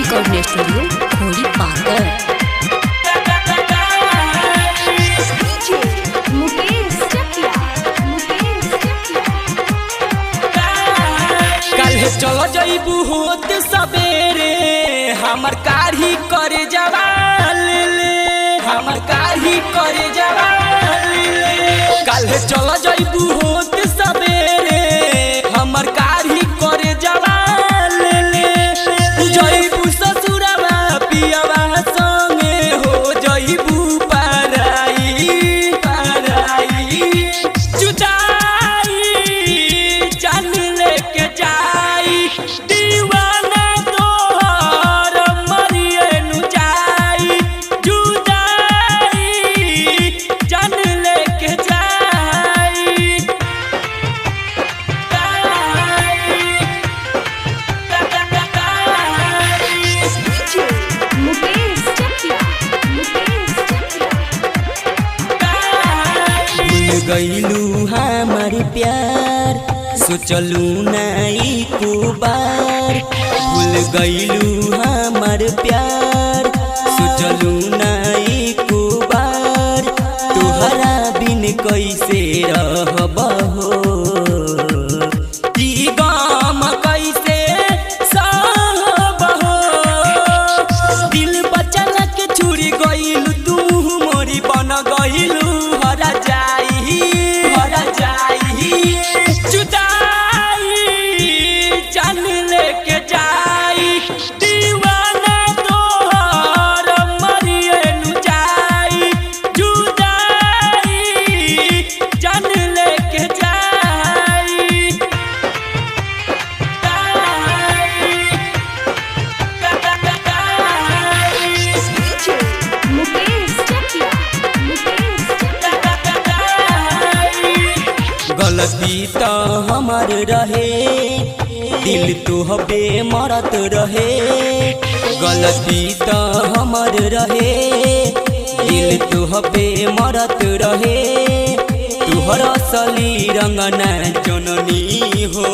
Recording studio घोड़ी पाकर। कल चलो जइबू होत सबेरे हमर काढ़ी करे जवाल हमर काढ़ी करे जवाल। कल चलो जइबू होत सबेरे हमर काढ़ी करे जवाल। जइबू ससुरवा पियवा संगे हो जइबू पराई पराई जुदाई जान लेके जाई दीवाना तोहर मरिए नु जाई जुदाई जान लेके जाई। भूल गईलू हमार प्यार सोचलू नाई को बार। भूल गईलू हमार प्यार सोचलू नाई को बार। तोहरा बिन कैसे रहब हो ई गम कैसे सहब हो। दिल बचल के छुरी गईलू तू मोरी बन गईलू हरा जाई हरा जाई जुदाई जान लेके जाई दीवाना तोहर मरिए नु जाई जुदाई जान लेके जाई। गलती तो हमार रहे दिल तो हबे मरत रहे। गलती तो हमार रहे दिल तो हबे मरत रहे। तुहर असली रंगना जननी हो